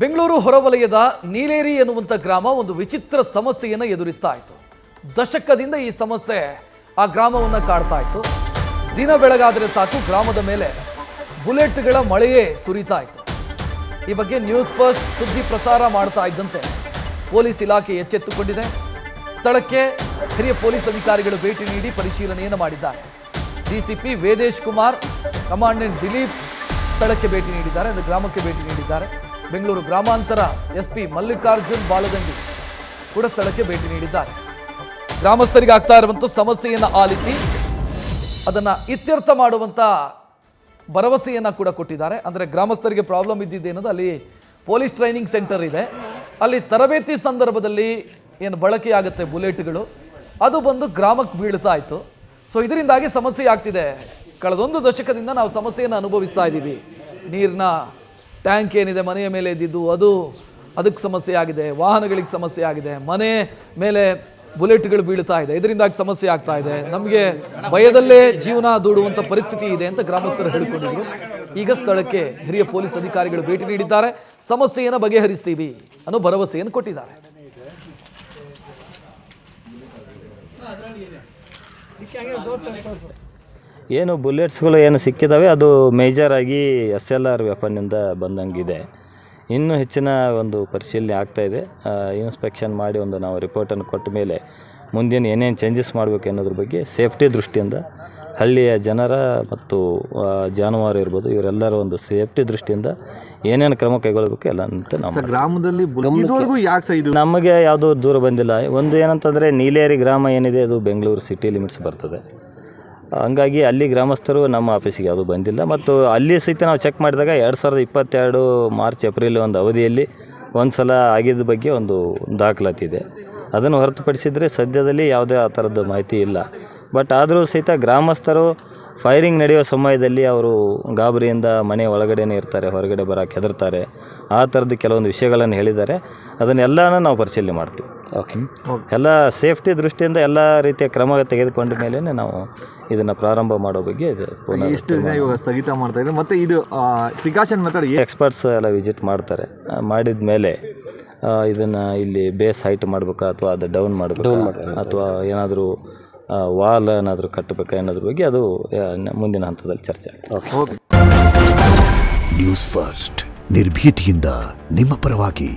ಬೆಂಗಳೂರು ಹೊರವಲಯದ ನೀಲೇರಿ ಎನ್ನುವಂತ ಗ್ರಾಮ ಒಂದು ವಿಚಿತ್ರ ಸಮಸ್ಯೆಯನ್ನು ಎದುರಿಸ್ತಾ ಇತ್ತು. ದಶಕದಿಂದ ಈ ಸಮಸ್ಯೆ ಆ ಗ್ರಾಮವನ್ನು ಕಾಡ್ತಾ ಇತ್ತು. ದಿನ ಬೆಳಗಾದರೆ ಸಾಕು ಗ್ರಾಮದ ಮೇಲೆ ಬುಲೆಟ್ಗಳ ಮಳೆಯೇ ಸುರಿತಾ ಇತ್ತು. ಈ ಬಗ್ಗೆ ನ್ಯೂಸ್ ಫಸ್ಟ್ ಸುದ್ದಿ ಪ್ರಸಾರ ಮಾಡ್ತಾ ಇದ್ದಂತೆ ಪೊಲೀಸ್ ಇಲಾಖೆ ಎಚ್ಚೆತ್ತುಕೊಂಡಿದೆ. ಸ್ಥಳಕ್ಕೆ ಹಿರಿಯ ಪೊಲೀಸ್ ಅಧಿಕಾರಿಗಳು ಭೇಟಿ ನೀಡಿ ಪರಿಶೀಲನೆಯನ್ನು ಮಾಡಿದ್ದಾರೆ. ಡಿಸಿಪಿ ವೇದೇಶ್ ಕುಮಾರ್, ಕಮಾಂಡೆಂಟ್ ದಿಲೀಪ್ ಸ್ಥಳಕ್ಕೆ ಭೇಟಿ ನೀಡಿದ್ದಾರೆ, ಅಂದರೆ ಗ್ರಾಮಕ್ಕೆ ಭೇಟಿ ನೀಡಿದ್ದಾರೆ. ಬೆಂಗಳೂರು ಗ್ರಾಮಾಂತರ ಎಸ್ಪಿ ಮಲ್ಲಿಕಾರ್ಜುನ್ ಬಾಲದಂಡಿ ಕೂಡ ಸ್ಥಳಕ್ಕೆ ಭೇಟಿ ನೀಡಿದ್ದಾರೆ. ಗ್ರಾಮಸ್ಥರಿಗೆ ಆಗ್ತಾ ಇರುವಂಥ ಸಮಸ್ಯೆಯನ್ನು ಆಲಿಸಿ ಅದನ್ನು ಇತ್ಯರ್ಥ ಮಾಡುವಂಥ ಭರವಸೆಯನ್ನು ಕೂಡ ಕೊಟ್ಟಿದ್ದಾರೆ. ಅಂದರೆ ಗ್ರಾಮಸ್ಥರಿಗೆ ಪ್ರಾಬ್ಲಮ್ ಇದ್ದಿದ್ದೇನದು, ಅಲ್ಲಿ ಪೊಲೀಸ್ ಟ್ರೈನಿಂಗ್ ಸೆಂಟರ್ ಇದೆ, ಅಲ್ಲಿ ತರಬೇತಿ ಸಂದರ್ಭದಲ್ಲಿ ಏನು ಬಳಕೆಯಾಗುತ್ತೆ ಬುಲೆಟ್ಗಳು, ಅದು ಬಂದು ಗ್ರಾಮಕ್ಕೆ ಬೀಳ್ತಾ ಇತ್ತು. ಸೊ ಇದರಿಂದಾಗಿ ಸಮಸ್ಯೆ ಆಗ್ತಿದೆ. ಕಳೆದೊಂದು ದಶಕದಿಂದ ನಾವು ಸಮಸ್ಯೆಯನ್ನು ಅನುಭವಿಸ್ತಾ ಇದ್ದೀವಿ. ನೀರಿನ ಟ್ಯಾಂಕ್ ಏನಿದೆ ಮನೆಯ ಮೇಲೆ ಇದ್ದಿದ್ದು ಅದಕ್ಕೆ ಸಮಸ್ಯೆ ಆಗಿದೆ, ವಾಹನಗಳಿಗೆ ಸಮಸ್ಯೆ ಆಗಿದೆ, ಮನೆ ಮೇಲೆ ಬುಲೆಟ್ಗಳು ಬೀಳ್ತಾ ಇದೆ, ಇದರಿಂದಾಗಿ ಸಮಸ್ಯೆ ಆಗ್ತಾ ಇದೆ, ನಮಗೆ ಭಯದಲ್ಲೇ ಜೀವನ ದೂಡುವಂಥ ಪರಿಸ್ಥಿತಿ ಇದೆ ಅಂತ ಗ್ರಾಮಸ್ಥರು ಹೇಳಿಕೊಂಡಿದ್ರು. ಈಗ ಸ್ಥಳಕ್ಕೆ ಹಿರಿಯ ಪೊಲೀಸ್ ಅಧಿಕಾರಿಗಳು ಭೇಟಿ ನೀಡಿದ್ದಾರೆ. ಸಮಸ್ಯೆಯನ್ನು ಬಗೆಹರಿಸ್ತೀವಿ ಅನ್ನೋ ಭರವಸೆಯನ್ನು ಕೊಟ್ಟಿದ್ದಾರೆ. ಏನು ಬುಲೆಟ್ಸ್ಗಳು ಏನು ಸಿಕ್ಕಿದ್ದಾವೆ ಅದು ಮೇಜರಾಗಿ SLR ವೆಪನ್ನಿಂದ ಬಂದಂಗಿದೆ. ಇನ್ನೂ ಹೆಚ್ಚಿನ ಒಂದು ಪರಿಶೀಲನೆ ಆಗ್ತಾಯಿದೆ. ಇನ್ಸ್ಪೆಕ್ಷನ್ ಮಾಡಿ ನಾವು ರಿಪೋರ್ಟನ್ನು ಕೊಟ್ಟ ಮೇಲೆ ಮುಂದಿನ ಏನೇನು ಚೇಂಜಸ್ ಮಾಡಬೇಕು ಅನ್ನೋದ್ರ ಬಗ್ಗೆ ಸೇಫ್ಟಿ ದೃಷ್ಟಿಯಿಂದ ಹಳ್ಳಿಯ ಜನರ ಮತ್ತು ಜಾನುವಾರು ಇರ್ಬೋದು ಇವರೆಲ್ಲರ ಒಂದು ಸೇಫ್ಟಿ ದೃಷ್ಟಿಯಿಂದ ಏನೇನು ಕ್ರಮ ಕೈಗೊಳ್ಳಬೇಕು ಎಲ್ಲ ಅಂತ ನಾವು ಗ್ರಾಮದಲ್ಲಿ ನಮಗೆ ಯಾವುದೂ ದೂರ ಬಂದಿಲ್ಲ. ಒಂದು ಏನಂತಂದರೆ ನೀಲೇರಿ ಗ್ರಾಮ ಏನಿದೆ ಅದು ಬೆಂಗಳೂರು ಸಿಟಿ ಲಿಮಿಟ್ಸ್ ಬರ್ತದೆ. ಹಂಗಾಗಿ ಅಲ್ಲಿ ಗ್ರಾಮಸ್ಥರು ನಮ್ಮ ಆಫೀಸಿಗೆ ಯಾವುದೂ ಬಂದಿಲ್ಲ. ಮತ್ತು ಅಲ್ಲಿ ಸಹಿತ ನಾವು ಚೆಕ್ ಮಾಡಿದಾಗ 2022 ಮಾರ್ಚ್ ಏಪ್ರಿಲ್ ಒಂದು ಅವಧಿಯಲ್ಲಿ ಒಂದು ಸಲ ಆಗಿದ್ದ ಬಗ್ಗೆ ಒಂದು ದಾಖಲಾತಿ ಇದೆ. ಅದನ್ನು ಹೊರತುಪಡಿಸಿದರೆ ಸದ್ಯದಲ್ಲಿ ಯಾವುದೇ ಆ ಥರದ್ದು ಮಾಹಿತಿ ಇಲ್ಲ. ಬಟ್ ಆದರೂ ಸಹಿತ ಗ್ರಾಮಸ್ಥರು ಫೈರಿಂಗ್ ನಡೆಯುವ ಸಮಯದಲ್ಲಿ ಅವರು ಗಾಬರಿಯಿಂದ ಮನೆ ಒಳಗಡೆನೇ ಇರ್ತಾರೆ, ಹೊರಗಡೆ ಬರೋಕ್ಕೆ ಹೆದರ್ತಾರೆ. ಆ ಥರದ್ದು ಕೆಲವೊಂದು ವಿಷಯಗಳನ್ನು ಹೇಳಿದ್ದಾರೆ. ಅದನ್ನೆಲ್ಲನೂ ನಾವು ಪರಿಶೀಲನೆ ಮಾಡ್ತೀವಿ. ಎಲ್ಲ ಸೇಫ್ಟಿ ದೃಷ್ಟಿಯಿಂದ ಎಲ್ಲ ರೀತಿಯ ಕ್ರಮ ತೆಗೆದುಕೊಂಡ ಮೇಲೆ ನಾವು ಇದನ್ನು ಪ್ರಾರಂಭ ಮಾಡೋ ಬಗ್ಗೆ ಎಷ್ಟು ದಿನ ಇವಾಗ ಸ್ಥಗಿತ ಮಾಡ್ತಾ ಇದ್ದಾರೆ. ಮತ್ತು ಇದು ಪ್ರಿಕಾಷನ್ ಮೆಥಡ್ ಎಕ್ಸ್ಪರ್ಟ್ಸ್ ಎಲ್ಲ ವಿಸಿಟ್ ಮಾಡ್ತಾರೆ. ಮಾಡಿದ ಮೇಲೆ ಇದನ್ನು ಇಲ್ಲಿ ಬೇಸ್ ಹೈಟ್ ಮಾಡಬೇಕಾ ಅಥವಾ ಅದು ಡೌನ್ ಮಾಡಬೇಕಾ ಅಥವಾ ಏನಾದರೂ ವಾಲ್ ಏನಾದರೂ ಕಟ್ಟಬೇಕಾ ಅನ್ನೋದ್ರ ಬಗ್ಗೆ ಅದು ಮುಂದಿನ ಹಂತದಲ್ಲಿ ಚರ್ಚೆ. ನ್ಯೂಸ್ ಫಸ್ಟ್ ನಿರ್ಭೀತಿಯಿಂದ ನಿಮ್ಮ ಪರವಾಗಿ.